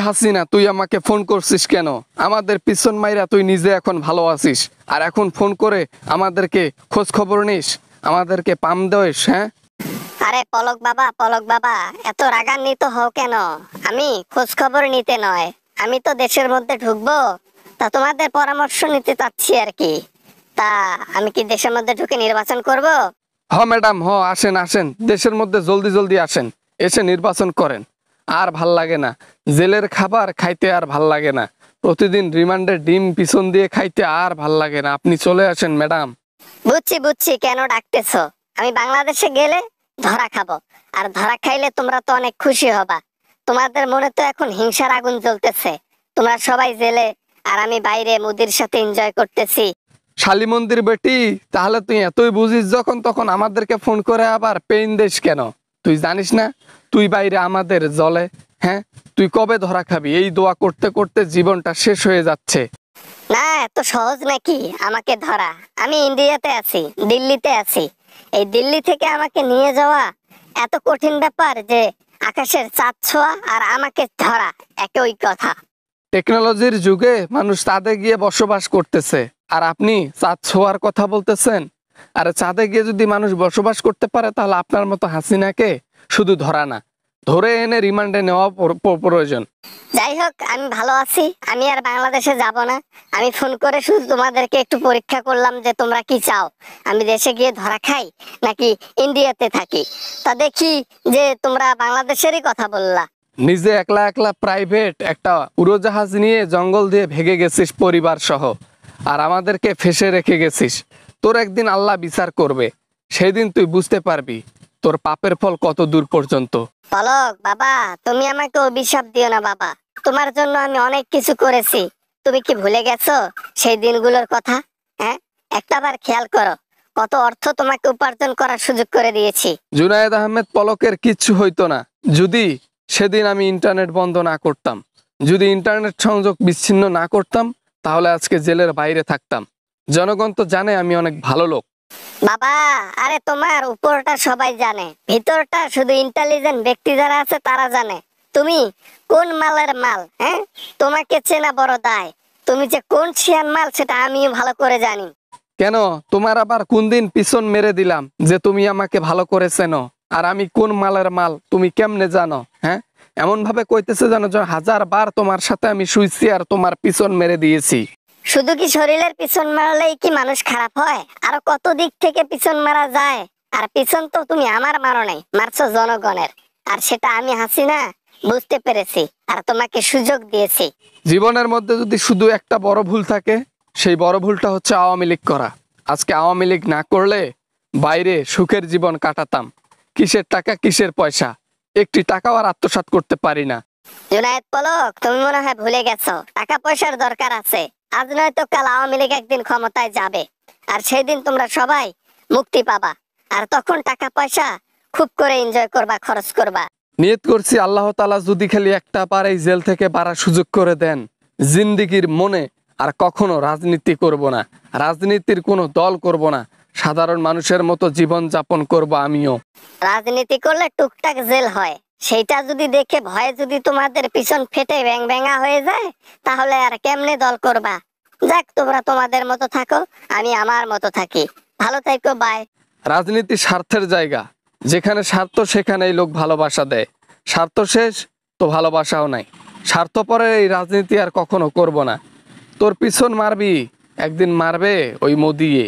হাসিনা, তুই আমাকে ফোন করছিস কেন? আমাদের পিছন মাইরা তুই নিজে এখন ভালো আছিস, আর এখন ফোন করে আমাদেরকে খোঁজ খবর নিস, আমাদেরকে পাম দেস? হ্যাঁ, আরে পলক বাবা, এত রাগান্বিত হও কেন? আমি খোঁজ খবর নিতে নয়, আমি তো দেশের মধ্যে ঢুকবো, তা তোমাদের পরামর্শ নিতে চাচ্ছি আর কি। তা আমি কি দেশের মধ্যে ঢুকে নির্বাচন করব? হ ম্যাডাম, হ, আসেন আসেন, দেশের মধ্যে জলদি জলদি আসেন, এসে নির্বাচন করেন। আর ভাল লাগে না, জেলের খাবার খাইতে আর ভাল লাগে না, প্রতিদিন রিমান্ডে ডিম পিছন দিয়ে খাইতে আর ভাল লাগে না। আপনি চলে আসেন ম্যাডাম। বুঝছি কেন ডাকতেছো। আমি বাংলাদেশে গেলে ধরা খাবো, আর ধরা খাইলে তোমরা তো অনেক খুশি হবা। তোমাদের মনে তো এখন হিংসার আগুন জ্বলতেছে, তোমরা সবাই জেলে আর আমি বাইরে মুদির সাথে এনজয় করতেছি। শালী মন্দির বেটি, তাহলে তুই এতই বুঝিস যখন তখন আমাদেরকে ফোন করে আবার পেইন দেশ কেন? তুই জানিস না তুই বাইরে আমাদের জলে? হ্যাঁ, তুই কবে ধরা খাবি? এই দোয়া করতে করতে জীবনটা শেষ হয়ে যাচ্ছে। না, এত সহজ নাকি আমাকে ধরা? আমি ইন্ডিয়াতে আছি, দিল্লিতে আছি। এই দিল্লি থেকে আমাকে নিয়ে যাওয়া এত কঠিন ব্যাপার যে আকাশের চাঁদ ছোঁয়া আর আমাকে ধরা একই কথা। টেকনোলজির যুগে মানুষ চাঁদে গিয়ে বসবাস করতেছে, আর আপনি চাঁদ ছোঁয়ার কথা বলতেছেন? আরে চাঁদে গিয়ে যদি মানুষ বসবাস করতে পারে, তাহলে আপনার মতো হাসিনাকে শুধু ধরা না, ধরে এনে রিমান্ডে নেওয়া প্রয়োজন। যাই হোক, আমি ভালো আছি, আমি আর বাংলাদেশে যাব না। আমি ফোন করে শুধু তোমাদেরকে একটু পরীক্ষা করলাম যে তোমরা কি চাও, আমি দেশে গিয়ে ধরা খাই নাকি ইন্ডিয়াতে থাকি। তা দেখি যে তোমরা বাংলাদেশেরই কথা বললা। নিজে একলা একলা প্রাইভেট একটা উড়োজাহাজ নিয়ে জঙ্গল দিয়ে ভেগে গেছিস পরিবার সহ, আর আমাদেরকে ফেসে রেখে গেছিস। তোর একদিন আল্লাহ বিচার করবে, সেই দিন তুই বুঝতে পারবি তোর পাপের ফল কত দূর পর্যন্ত। পলক বাবা, তুমি আমাকে অভিশাপ দিও না বাবা, তোমার জন্য আমি অনেক কিছু করেছি। তুমি কি ভুলে গেছো সেই দিনগুলোর কথা? হ্যাঁ, একটাবার খেয়াল করো, কত অর্থ তোমাকে উপার্জন করার সুযোগ করে দিয়েছি। জুনায়েদ আহমেদ পলকের কিচ্ছু হইতো না যদি সেদিন আমি ইন্টারনেট বন্ধ না করতাম, যদি ইন্টারনেট সংযোগ বিচ্ছিন্ন না করতাম, তাহলে আজকে জেলের বাইরে থাকতাম। জনগণ তো জানে আমি অনেক ভালো লোক। বাবা, আরে তোমার উপরটা সবাই জানে, ভিতরটা শুধু ইন্টেলিজেন্ট ব্যক্তি যারা আছে তারা জানে তুমি কোন মালের মাল। হ্যাঁ, তোমাকে চেনা বড় দায়। তুমি যে কোন শিয়ান মাল সেটা আমিও ভালো করে জানি। কেন, তোমার আবার কোন দিন পিছন মেরে দিলাম যে তুমি আমাকে ভালো করে চেনো? আর আমি কোন মালের মাল তুমি কেমনে জানো? হ্যাঁ, এমন ভাবে কইতেছে জানো যে 1000 বার তোমার সাথে আমি শুইছি আর তোমার পিছন মেরে দিয়েছি। শুধু কি শরীরের পিছন মারলেই কি মানুষ খারাপ হয়? আরো কত দিক থেকে পিছন মারা যায়। আর পিছন তো তুমি আমার মারো নাই, মারছো জনগণের। আর সেটা আমি হাসিনা বুঝতে পেরেছি আর তোমাকে সুযোগ দিয়েছি। জীবনের মধ্যে যদি শুধু একটা বড় ভুল থাকে, সেই বড় ভুলটা হচ্ছে আওয়ামী লীগ করা। আজকে আওয়ামী লীগ না করলে বাইরে সুখের জীবন কাটাতাম। কিসের টাকা, কিসের পয়সা, একটি টাকাও আর আত্মসাৎ করতে পারি না। জুনায়েদ পলক, তুমি মনে হয় ভুলে গেছো টাকা পয়সার দরকার আছে। আজ নয়তো কাল আওয়ামী লীগ একদিন ক্ষমতায় যাবে, আর সেই দিন তোমরা সবাই মুক্তি পাবা। আর তখন টাকা পয়সা খুব করে এনজয় করবা, খরচ করবা। নিয়ত করছি আল্লাহ তাআলা যদি খালি একটা বার এই জেল থেকে বাড়ার সুযোগ করে দেন, জিন্দিগির মনে আর কখনো রাজনীতি করব না, রাজনীতির কোনো দল করব না, সাধারণ মানুষের মতো জীবন যাপন করব আমিও। রাজনীতি করলে টুকটাক জেল হয়, সেইটা যদি দেখে ভয়ে যদি তোমাদের পিছন ফেটে ব্যাং ব্যাঙা হয়ে যায়, তাহলে আর কেমনে দল করবা? যাক, তোমরা তোমাদের মতো থাকো, আমি আমার মতো থাকি। ভালো থাকো, বাই। রাজনীতি স্বার্থের জায়গা, যেখানে স্বার্থ সেখানেই লোক ভালোবাসা দেয়, স্বার্থ শেষ তো ভালোবাসাও নাই। স্বার্থপরের এই রাজনীতি আর কখনো করব না। তোর পিছন মারবি, একদিন মারবে ওই মোদিয়ে।